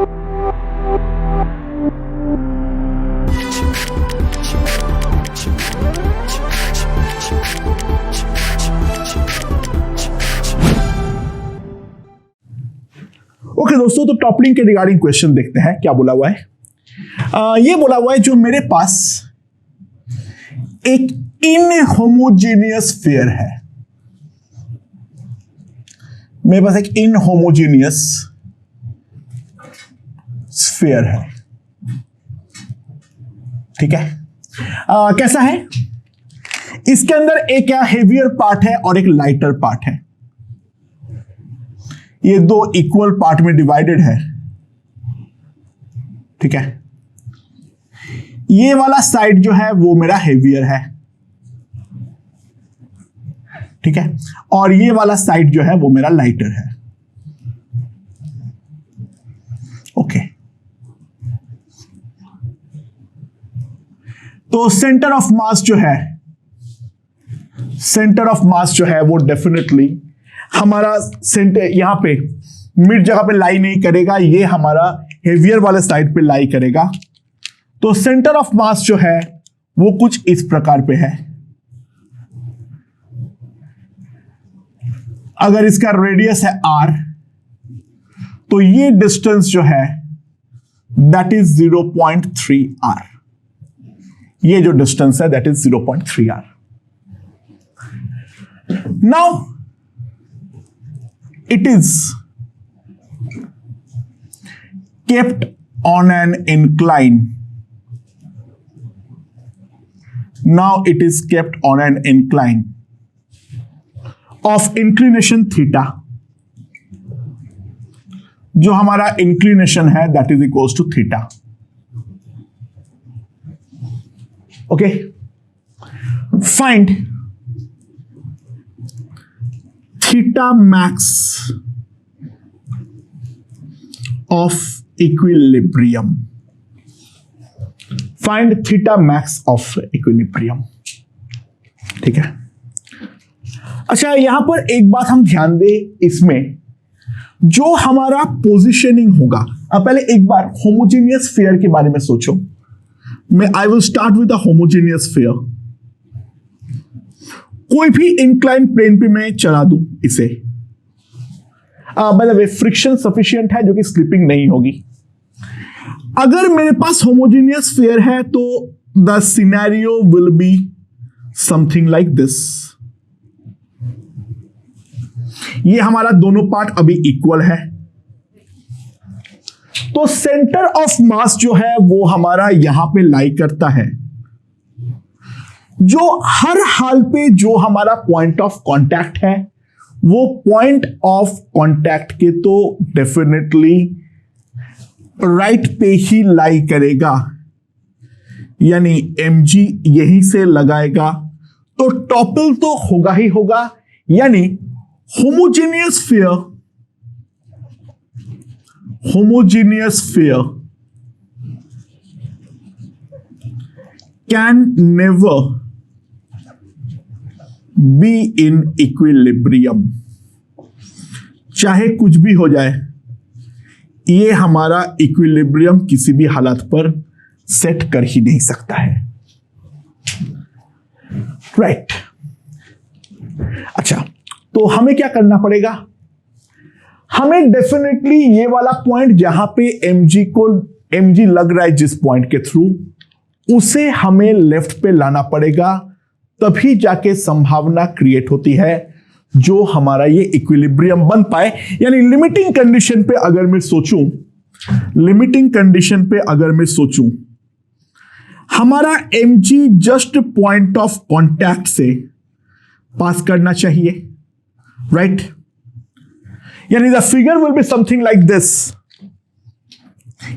Okay दोस्तों, तो toppling के रिगार्डिंग क्वेश्चन देखते हैं क्या बोला हुआ है। ये बोला हुआ है जो मेरे पास एक इनहोमोजेनियस स्फीयर है, मेरे पास एक इनहोमोजेनियस स्फीयर है, ठीक है। कैसा है? इसके अंदर एक क्या हेवियर पार्ट है और एक लाइटर पार्ट है। ये दो इक्वल पार्ट में डिवाइडेड है, ठीक है। ये वाला साइड जो है वो मेरा हेवियर है, ठीक है, और ये वाला साइड जो है वो मेरा लाइटर है। ओके, तो सेंटर ऑफ मास जो है, सेंटर ऑफ मास जो है वो डेफिनेटली हमारा सेंटर यहां पे मिड जगह पे लाई नहीं करेगा, ये हमारा हेवियर वाले साइड पे लाई करेगा। तो सेंटर ऑफ मास जो है वो कुछ इस प्रकार पे है। अगर इसका रेडियस है r, तो ये डिस्टेंस जो है दैट इज 0.3 r। ये जो डिस्टेंस है that is 0.3 r। Now it is kept on an incline. Now it is kept on an incline of inclination theta. जो हमारा inclination है that is equals to theta. Okay. Find theta max of equilibrium. Find theta max of equilibrium. ठीक है। अच्छा, यहां पर एक बात हम ध्यान दें, इसमें जो हमारा पोजीशनिंग होगा, अब पहले एक बार होमोजेनियस स्फीयर के बारे में सोचो। I will start with the homogeneous sphere. कोई भी इंक्लाइन प्लेन पे मैं चला दूं इसे, by the way friction sufficient है जो कि स्लिपिंग नहीं होगी। अगर मेरे पास होमोजेनियस स्फीयर है तो the scenario will be something like this. ये हमारा दोनों पार्ट अभी इक्वल है, तो सेंटर ऑफ मास जो है वो हमारा यहां पे लाई करता है। जो हर हाल पे जो हमारा पॉइंट ऑफ कांटेक्ट है वो पॉइंट ऑफ कांटेक्ट के तो डेफिनेटली राइट पे ही लाई करेगा, यानी mg यहीं से लगाएगा, तो टॉपल तो होगा ही होगा। यानी homogeneous sphere can never be in equilibrium. चाहे कुछ भी हो जाए, ये हमारा इक्विलिब्रियम किसी भी हालत पर सेट कर ही नहीं सकता है, राइट। अच्छा, तो हमें क्या करना पड़ेगा? हमें डेफिनेटली ये वाला पॉइंट जहां पे mg लग रहा है जिस पॉइंट के थ्रू, उसे हमें लेफ्ट पे लाना पड़ेगा, तभी जाके संभावना क्रिएट होती है जो हमारा ये इक्विलिब्रियम बन पाए। यानी लिमिटिंग कंडीशन पे अगर मैं सोचूं, हमारा mg just point of contact से पास करना चाहिए, राइट। यानी the figure will be something like this.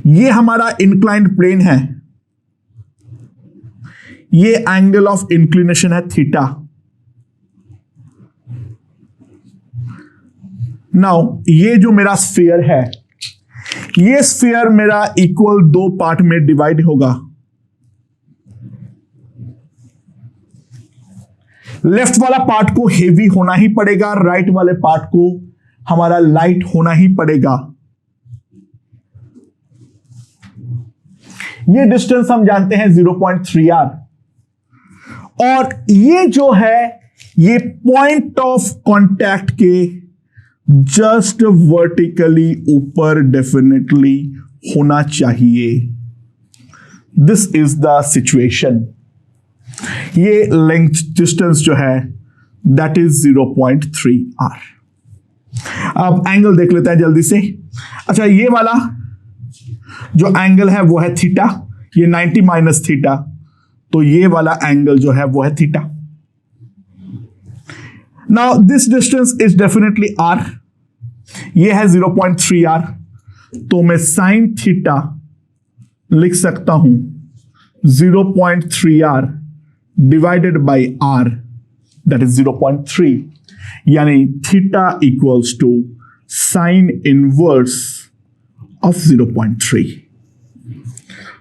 ये हमारा इंक्लाइंड प्लेन है, ये एंगल ऑफ इंक्लिनेशन है थीटा। नाउ ये जो मेरा स्फीयर है, ये स्फीयर मेरा इक्वल दो पार्ट में डिवाइड होगा। लेफ्ट वाला पार्ट को हेवी होना ही पड़ेगा, राइट वाले पार्ट को हमारा लाइट होना ही पड़ेगा। ये डिस्टेंस हम जानते हैं 0.3r, और ये जो है ये पॉइंट ऑफ कांटेक्ट के जस्ट वर्टिकली ऊपर डेफिनेटली होना चाहिए। This is the situation. ये लेंथ डिस्टेंस जो है दैट इज 0.3r। अब एंगल देख लेते हैं जल्दी से। अच्छा, ये वाला जो एंगल है वो है थीटा, ये 90 माइनस थीटा, तो ये वाला एंगल जो है वो है theta. Now this distance is definitely r, ये है 0.3r, तो मैं साइन थीटा लिख सकता हूं 0.3r divided by r, that is 0.3, यानी theta equals to sine inverse of 0.3।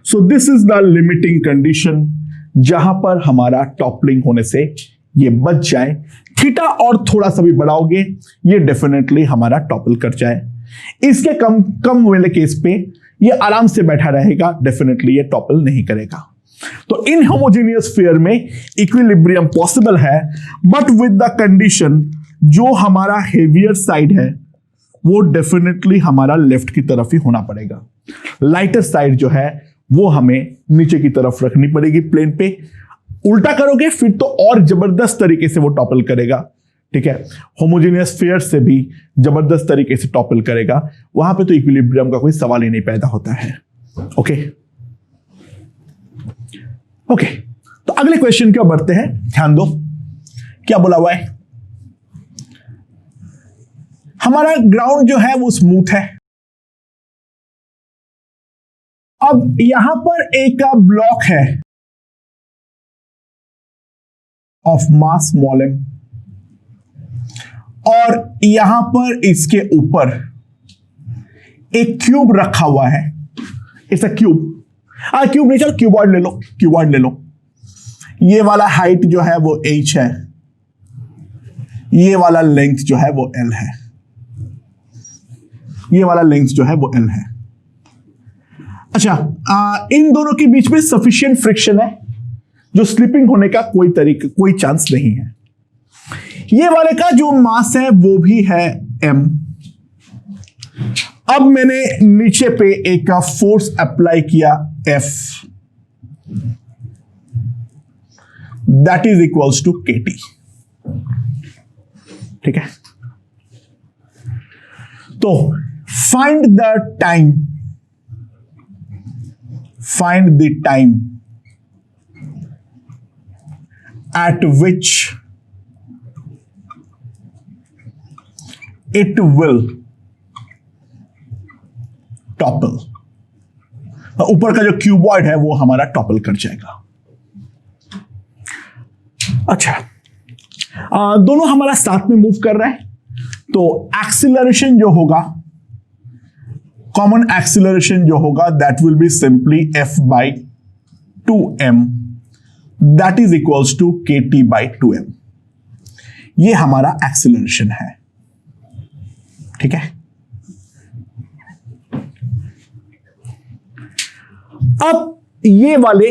So this is the limiting condition जहां पर हमारा टॉपलिंग होने से ये बच जाए। थीटा और थोड़ा सा भी बढ़ाओगे ये डेफिनेटली हमारा टॉपल कर जाए। इसके कम वाले केस पे ये आराम से बैठा रहेगा, डेफिनेटली ये टॉपल नहीं करेगा। तो इन होमोजेनियस स्फीयर में इक्विलिब्रियम पॉसिबल है, बट विद द कंडीशन जो हमारा हेवियर साइड है वो डेफिनेटली हमारा लेफ्ट की तरफ ही होना पड़ेगा। लाइटर साइड जो है वो हमें नीचे की तरफ रखनी पड़ेगी प्लेन पे। उल्टा करोगे फिर तो और जबरदस्त तरीके से वो टॉपल करेगा, ठीक है। होमोजेनियस स्फीयर से भी जबरदस्त तरीके से टॉपल करेगा, वहां पे तो इक्विलिब्रियम का कोई सवाल ही नहीं पैदा होता है। ओके ओके, तो अगले क्वेश्चन की ओर बढ़ते हैं। ध्यान दो क्या बोला हुआ है। हमारा ग्राउंड जो है वो स्मूथ है। अब यहां पर एक ब्लॉक है ऑफ मास स्मॉल m, और यहां पर इसके ऊपर एक क्यूब रखा हुआ है। It's a cube. क्यूब नहीं, चलो क्यूबॉइड ले लो, क्यूबॉइड ले लो। ये वाला हाइट जो है वो h है, ये वाला लेंथ जो है वो l है, ये वाला लेंथ जो है वो l है। अच्छा, इन दोनों के बीच में सफिशिएंट फ्रिक्शन है, जो स्लिपिंग होने का कोई चांस नहीं है। ये वाले का जो मास है वो भी है m। अब मैंने नीचे पे एक फोर्स अप्लाई किया F, that is equals to KT, ठीक है। तो find the time at which it will topple। ऊपर का जो क्यूबॉइड है वो हमारा टॉपल कर जाएगा। अच्छा, दोनों हमारा साथ में मूव कर रहा है, तो एक्सीलरेशन जो होगा, कॉमन एक्सीलरेशन जो होगा that will be simply F/2m, that is equals to KT/2m। ये हमारा एक्सीलरेशन है, ठीक है। अब ये वाले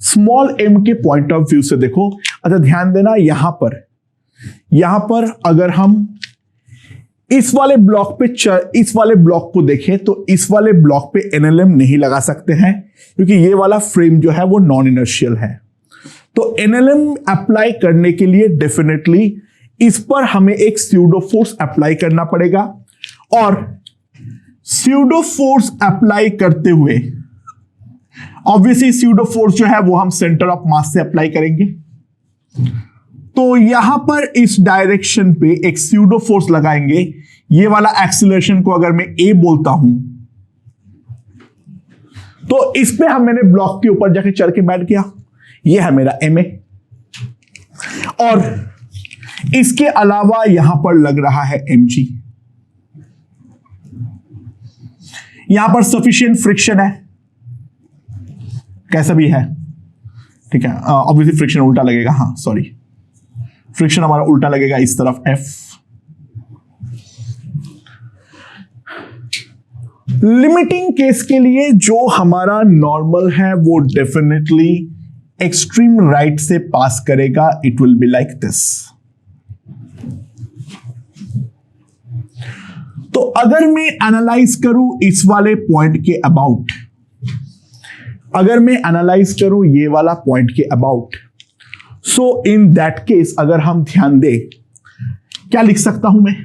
स्मॉल m के पॉइंट ऑफ व्यू से देखो। अच्छा, ध्यान देना, यहां पर अगर हम इस वाले ब्लॉक को देखें तो इस वाले ब्लॉक पे NLM नहीं लगा सकते हैं, क्योंकि ये वाला फ्रेम जो है वो नॉन इनर्शियल है। तो NLM अप्लाई करने के लिए डेफिनेटली इस पर हमें एक स्यूडो फोर्स अप्लाई करना पड़ेगा, और स्यूडो फोर्स अप्लाई करते हुए ऑब्वियसली स्यूडो फोर्स जो है वो हम सेंटर ऑफ मास से अप्लाई करेंगे। तो यहां पर इस डायरेक्शन पे एक स्यूडो फोर्स लगाएंगे। ये वाला एक्सीलरेशन को अगर मैं A बोलता हूं तो इस पे मैंने ब्लॉक के ऊपर जाके चढ़ के बैठ गया, ये है मेरा MA। और इसके अलावा यहां पर लग रहा है mg। यहां पर सफिशिएंट फ्रिक्शन है, कैसा भी है, ठीक है। ऑब्वियसली फ्रिक्शन उल्टा लगेगा, हाँ सॉरी, फ्रिक्शन हमारा उल्टा लगेगा इस तरफ F। लिमिटिंग केस के लिए जो हमारा नॉर्मल है वो डेफिनेटली एक्सट्रीम राइट से पास करेगा. It will be like this. तो अगर मैं एनालाइज करूं इस वाले पॉइंट के अबाउट, अगर मैं एनालाइज करूं ये वाला पॉइंट के about, so in that case अगर हम ध्यान दें, क्या लिख सकता हूं मैं?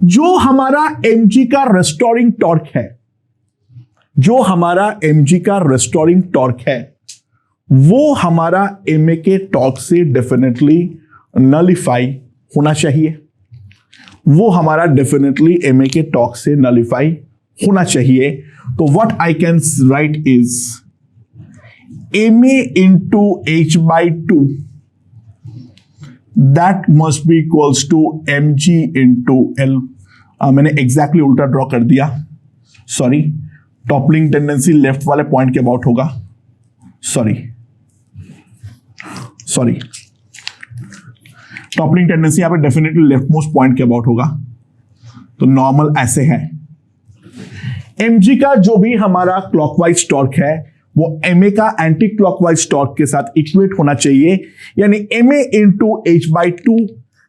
जो हमारा mg का रेस्टोरिंग टॉर्क है, जो हमारा mg का रेस्टोरिंग टॉर्क है, वो हमारा ma के टॉर्क से डेफिनेटली नलिफाई होना चाहिए. वो हमारा डेफिनेटली ma के टॉर्क से नलिफाई होना चाहिए. तो what I can write is ma into h by 2 that must be equals to mg into l. मैंने एग्जैक्टली उल्टा ड्रॉ कर दिया, सॉरी. टॉपलिंग टेंडेंसी लेफ्ट वाले पॉइंट के अबाउट होगा, सॉरी. टॉपलिंग टेंडेंसी यहां पे डेफिनेटली लेफ्ट मोस्ट पॉइंट के अबाउट होगा. तो नॉर्मल ऐसे है. mg का जो भी हमारा क्लॉकवाइज टॉर्क है वो ma का एंटी क्लॉकवाइज टॉर्क के साथ इक्वेट होना चाहिए, यानी ma into h by 2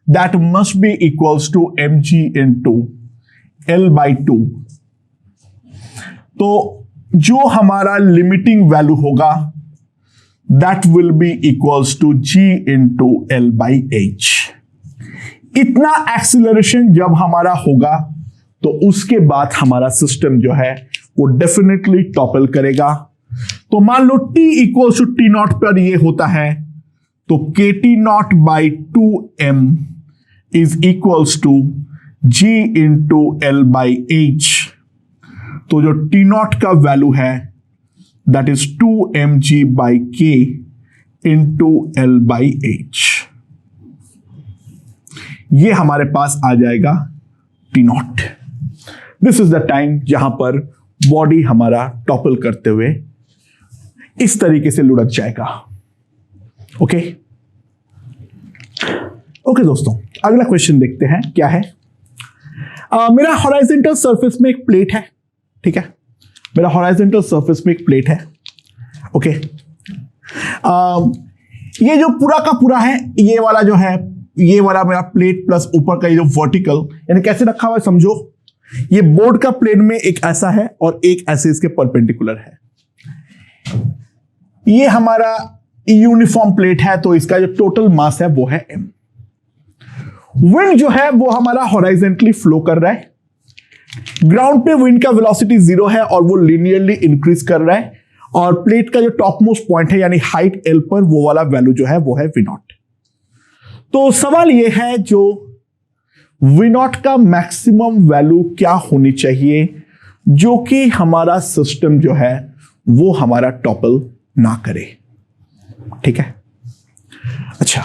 that must be equals to mg into l by 2. तो जो हमारा लिमिटिंग वैल्यू होगा that will be equals to g into l by h. इतना एक्सीलरेशन जब हमारा होगा तो उसके बाद हमारा सिस्टम जो है वो डेफिनेटली टॉपल करेगा. तो मान लो t equals to T naught पर ये होता है, तो K T naught by 2m is equals to g into L by H. तो जो टी नॉट का वैल्यू है that is 2mg by k into L by H. ये हमारे पास आ जाएगा T naught. This is the time जहां पर बॉडी हमारा टॉपल करते हुए इस तरीके से लुढ़क जाएगा. ओके दोस्तों, अगला क्वेश्चन देखते हैं क्या है. मेरा हॉराइजॉन्टल सरफेस में एक प्लेट है, ठीक है. मेरा हॉराइजॉन्टल सरफेस में एक प्लेट है. ओके ये जो पूरा का पूरा है, ये वाला जो है, ये वाला मेरा प्लेट प्लस ऊपर का ये जो वर्टिकल, यानी कैसे रखा हुआ है समझो. ये बोर्ड का प्लेन में एक ऐसा है और एक ऐसे इसके परपेंडिकुलर है. ये हमारा यूनिफॉर्म प्लेट है, तो इसका जो टोटल मास है वो है m. विंड जो है वो हमारा हॉराइजॉन्टली फ्लो कर रहा है. ग्राउंड पे विंड का वेलोसिटी 0 है और वो लिनियरली इंक्रीज कर रहा है. और प्लेट का जो टॉप मोस्ट पॉइंट है यानी हाइट l पर, वो वाला वैल्यू जो है वो है v नॉट. तो सवाल ये है जो v नॉट का मैक्सिमम वैल्यू क्या होनी चाहिए जो कि हमारा सिस्टम जो है वो हमारा टॉपल ना करे. ठीक है. अच्छा,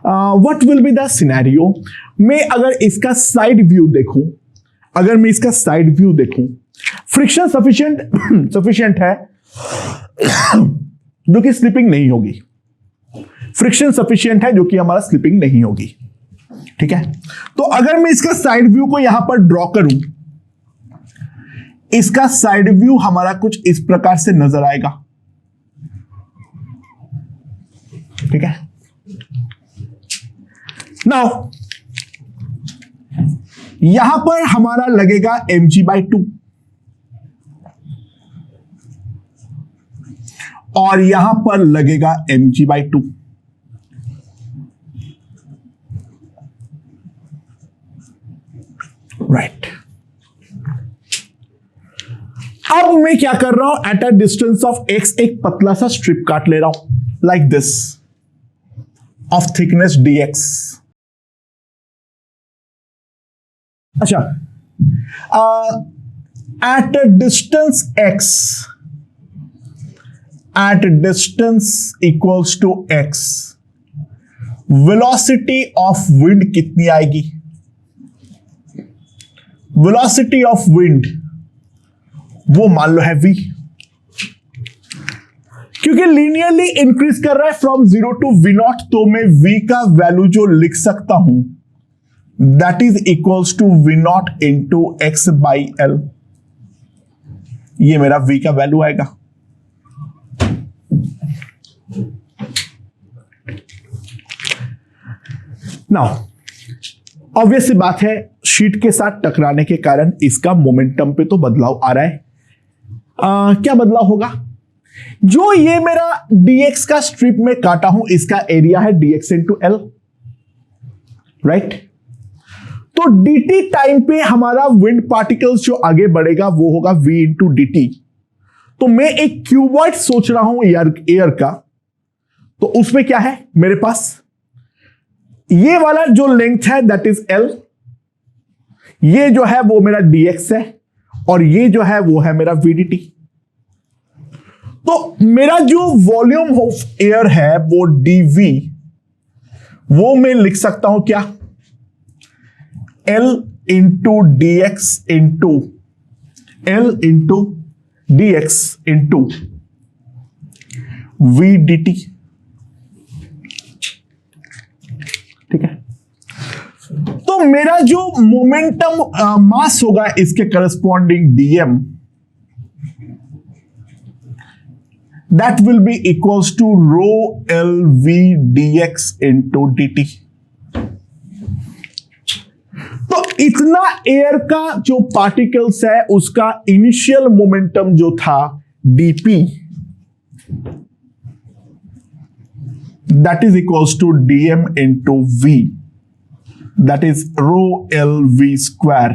what will be the scenario. मैं अगर इसका साइड व्यू देखूं, फ्रिक्शन सफिशिएंट है जो कि स्लिपिंग नहीं होगी. फ्रिक्शन सफिशिएंट है जो कि हमारा स्लिपिंग नहीं होगी. ठीक है. तो अगर मैं इसका साइड व्यू को यहां पर ड्रॉ करूं, इसका साइड व्यू हमारा कुछ इस प्रकार से नजर आएगा. ठीक है. नाउ यहां पर हमारा लगेगा mg बाई 2 और यहां पर लगेगा mg बाई 2. राइट. अब मैं क्या कर रहा हूं, at a distance of x एक पतला सा स्ट्रिप काट ले रहा हूं like this of thickness dx. अच्छा, at a distance x, at distance equals to x, velocity of wind कितनी आएगी? वेलोसिटी ऑफ विंड वो मान लो है v, क्योंकि लीनियरली इंक्रीज कर रहा है फ्रॉम 0 टू v नॉट. तो मैं v का वैल्यू जो लिख सकता हूं that is equals to v naught into x by L. ये मेरा v का वैल्यू आएगा। नाउ ऑब्वियस सी बात है, शीट के साथ टकराने के कारण इसका मोमेंटम पे तो बदलाव आ रहा है। क्या बदलाव होगा? जो ये मेरा dx का स्ट्रिप में काटा हूं, इसका एरिया है dx इंटू एल, राइट। तो dt टाइम पे हमारा विंड पार्टिकल्स जो आगे बढ़ेगा वो होगा v इंटू dt। तो मैं एक क्यूबॉइड सोच रहा हूं एयर का, तो उसमें क्या है मेरे पास, ये वाला जो लेंथ है दैट इज l, ये जो है वो मेरा dx है, और ये जो है वो है मेरा vdt। तो मेरा जो वॉल्यूम ऑफ एयर है वो dv, वो मैं लिख सकता हूं क्या, L into dx into L into dx into v dt। ठीक है, तो मेरा जो मोमेंटम मास होगा इसके corresponding dm, that will be equals to rho lv dx into dt। तो इतना एयर का जो पार्टिकल्स है उसका इनिशियल मोमेंटम जो था dp, that is equals to dm into v, that is rho lv square।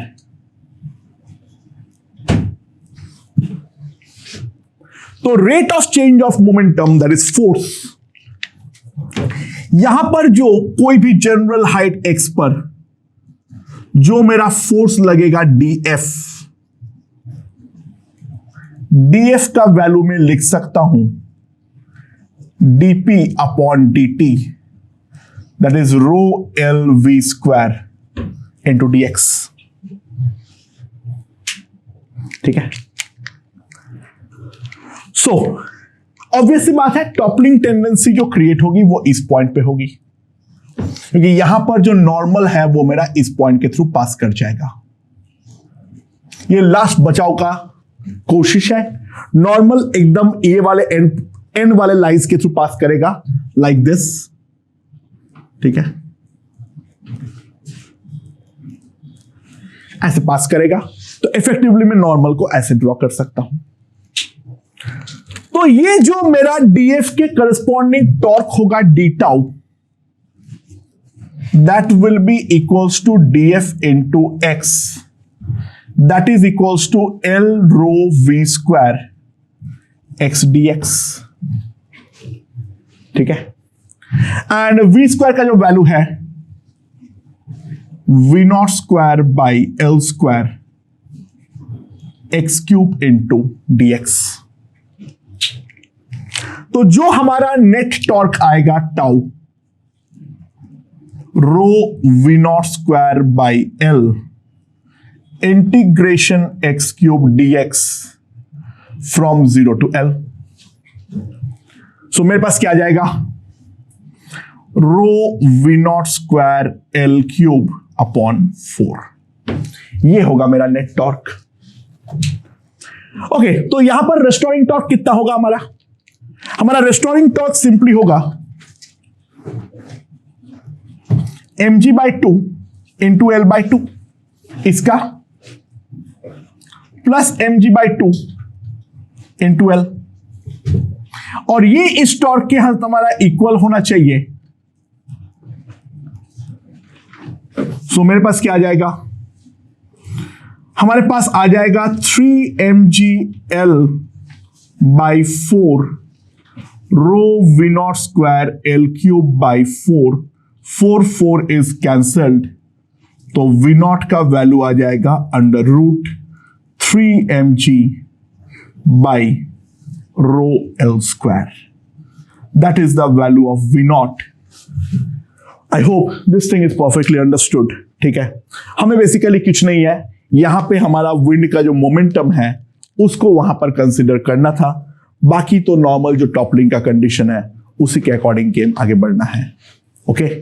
तो rate of change of momentum that is force, यहां पर जो कोई भी जनरल हाइट x पर जो मेरा फोर्स लगेगा df का वैल्यू में लिख सकता हूं dp upon dt, that is rho lv square into dx। ठीक है, सो ऑब्वियस सी बात है, टॉपलिंग टेंडेंसी जो क्रिएट होगी वो इस पॉइंट पे होगी, क्योंकि यहां पर जो नॉर्मल है वो मेरा इस पॉइंट के थ्रू पास कर जाएगा। ये लास्ट बचाव का कोशिश है, नॉर्मल एकदम ए वाले एंड वाले लाइंस के थ्रू पास करेगा लाइक दिस। ठीक है, ऐसे पास करेगा, तो इफेक्टिवली मैं नॉर्मल को ऐसे ड्रॉ कर सकता हूं। तो ये जो मेरा df के करस्पॉन्डिंग टॉर्क होगा d tau, that will be equals to df into x, that is equals to l rho v square x dx। ठीक है, एंड v स्क्वायर का जो वैल्यू है v naught square by l square x cube into dx। तो जो हमारा net torque आएगा tau, rho V naught square by L integration X cube dx from 0 to l। So मेरे पास क्या आ जाएगा, rho V naught square L cube upon 4। ये होगा मेरा नेट टॉर्क। ओके, तो यहां पर रेस्टोरिंग टॉर्क कितना होगा हमारा रेस्टोरिंग टॉर्क सिंपली होगा mg by 2 into L by 2 इसका plus mg by 2 into L, और ये इस टॉर्क के साथ हमारा इक्वल होना चाहिए। सो मेरे पास क्या आ जाएगा, हमारे पास आ जाएगा 3mgl by 4 rho V naught square L cube by 4 is cancelled, तो वी नॉट का वैल्यू आ जाएगा under root 3mg by rho L square, that is the value of V naught. I hope this thing is perfectly understood. ठीक है, हमें basically कुछ नहीं है, यहां पे हमारा विंड का जो मोमेंटम है उसको वहां पर कंसिडर करना था, बाकी तो नॉर्मल जो टॉपलिंग का कंडीशन है उसी के अकॉर्डिंग गेम आगे बढ़ना है। ओके।